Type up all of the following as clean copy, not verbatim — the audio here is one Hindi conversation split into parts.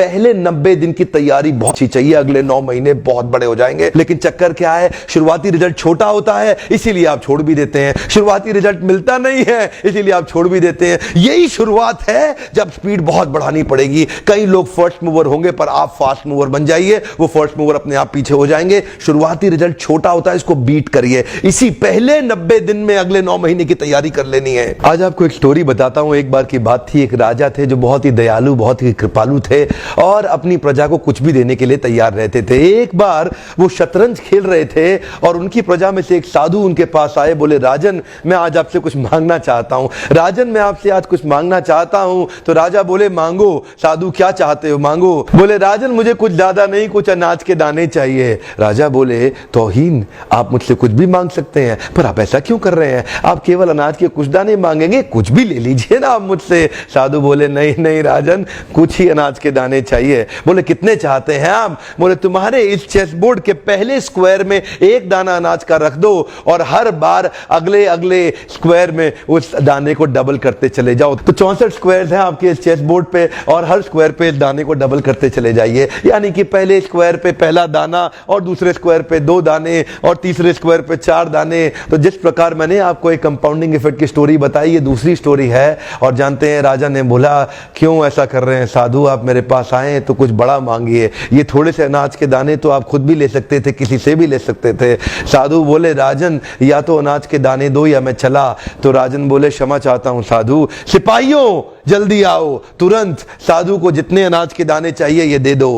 पहले 90 दिन की तैयारी बहुत अच्छी चाहिए, अगले 9 महीने बहुत बड़े हो जाएंगे। लेकिन चक्कर क्या है, शुरुआती रिजल्ट छोटा होता है, इसीलिए आप छोड़ भी देते हैं। शुरुआती रिजल्ट मिलता नहीं है, इसीलिए आप छोड़ भी देते हैं। यही शुरुआत है जब स्पीड बहुत बढ़ानी पड़ेगी। कई लोग फर्स्ट मूवर होंगे, पर आप फास्ट मूवर बन जाइए, वो फर्स्ट मूवर अपने आप पीछे हो जाएंगे। शुरुआती रिजल्ट छोटा होता है, इसको बीट करिए। इसी पहले 90 दिन में अगले 9 महीने की तैयारी कर लेनी है। आज आपको एक स्टोरी बताता हूं। एक बार की बात थी, एक राजा थे जो बहुत ही दयालु, बहुत ही कृपालु थे और अपनी प्रजा को कुछ भी देने के लिए तैयार रहते थे। एक बार वो शतरंज खेल रहे थे और उनकी प्रजा में से एक साधु उनके पास आए। बोले, राजन मैं आज आपसे कुछ मांगना चाहता हूं। राजन मैं आपसे आज कुछ मांगना चाहता हूं। तो राजा बोले, मांगो। साधु, क्या चाहते हो, मांगो। बोले, राजन मुझे कुछ ज्यादा नहीं, कुछ अनाज के दाने चाहिए। राजा बोले, तौहीन, आप मुझसे कुछ भी मांग सकते हैं, पर आप ऐसा क्यों कर रहे हैं? आप केवल अनाज के कुछ दाने मांगेंगे, कुछ भी ले लीजिए ना आप मुझसे। साधु बोले, नहीं नहीं राजन, कुछ ही अनाज के दाने चाहिए। बोले, कितने चाहते हैं आप? बोले, तुम्हारे इस चेस बोर्ड के पहले स्क्वायर में एक दाना अनाज का रख दो और हर बार अगले अगले स्क्वायर में उस दाने को डबल करते चले जाओ। तो 64 स्क्वायर हैं आपके इस चेस बोर्ड पे और हर स्क्वायर पे इस दाने को डबल करते चले जाइए। यानी कि पहले स्क्वायर पे पहला दाना और दूसरे स्क्वायर पे 2 दाने और तीसरे स्क्वायर पे 4 दाने। तो जिस प्रकार मैंने आपको एक कंपाउंडिंग इफेक्ट की स्टोरी बताई, ये दूसरी स्टोरी है। और जानते हैं, राजा ने बोला, क्यों ऐसा कर रहे हैं साधु, आप मेरे पास आए तो कुछ बड़ा मांगिए। ये थोड़े से अनाज के दाने तो आप खुद भी ले सकते थे, किसी से भी ले सकते थे। साधु बोले, राजन या तो अनाज के दाने दो या मैं चला। तो राजन बोले, क्षमा चाहता हूं साधु, सिपाहियों जल्दी आओ तुरंत, साधु को जितने अनाज के दाने चाहिए ये दे दो।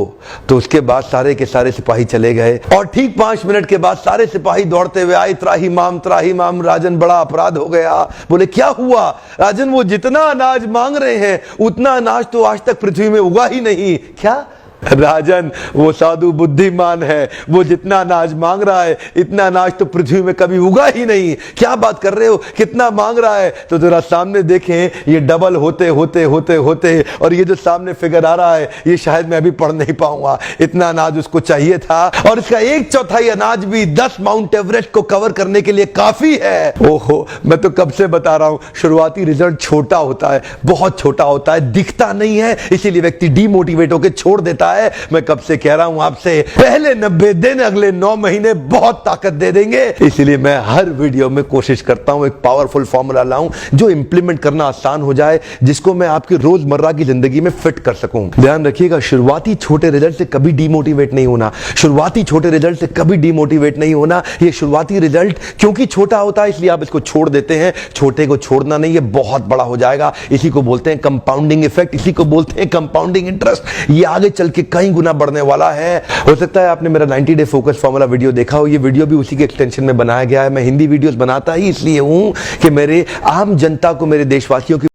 तो उसके बाद सारे के सारे सिपाही चले गए और ठीक 5 मिनट के बाद सारे सिपाही दौड़ते हुए आए, त्राहिमाम त्राहिमाम, राजन बड़ा अपराध हो गया। बोले, क्या हुआ? राजन, वो जितना अनाज मांग रहे हैं उतना अनाज तो आज तक पृथ्वी में उगा ही नहीं। क्या? राजन, वो साधु बुद्धिमान है, वो जितना अनाज मांग रहा है इतना अनाज तो पृथ्वी में कभी उगा ही नहीं। क्या बात कर रहे हो, कितना मांग रहा है? तो जरा सामने देखें, ये डबल होते होते होते होते और ये जो सामने फिगर आ रहा है ये शायद मैं अभी पढ़ नहीं पाऊंगा। इतना अनाज उसको चाहिए था और इसका 1/4 अनाज भी 10 माउंट एवरेस्ट को कवर करने के लिए काफी है। ओहो, मैं तो कब से बता रहा हूं, शुरुआती रिजल्ट छोटा होता है, बहुत छोटा होता है, दिखता नहीं है, इसीलिए व्यक्ति डीमोटिवेट होकर छोड़ देता है। मैं कब से कह रहा हूं आपसे, पहले 90 दिन अगले 9 महीने बहुत ताकत दे देंगे। इसलिए मैं हर वीडियो में कोशिश करता हूं एक पावरफुल फॉर्मूला लाऊं जो इंप्लीमेंट करना आसान हो जाए, जिसको मैं आपकी रोजमर्रा की जिंदगी में फिट कर सकूं। ध्यान रखिएगा, शुरुआती छोटे रिजल्ट से कभी डीमोटिवेट नहीं होना। शुरुआती छोटे रिजल्ट से कभी डीमोटिवेट नहीं होना। ये शुरुआती रिजल्ट क्योंकि छोटा होता है इसलिए आप इसको छोड़ देते हैं। छोटे को छोड़ना नहीं, ये बहुत बड़ा हो जाएगा। इसी को बोलते हैं कंपाउंडिंग इफेक्ट, इसी को बोलते हैं कंपाउंडिंग इंटरेस्ट। ये आगे चल के कई गुना बढ़ने वाला है। हो सकता है आपने मेरा 90 डे फोकस फॉर्मूला वीडियो देखा हो। ये वीडियो भी उसी के एक्सटेंशन में बनाया गया है। मैं हिंदी वीडियोस बनाता ही इसलिए हूं कि मेरे आम जनता को, मेरे देशवासियों की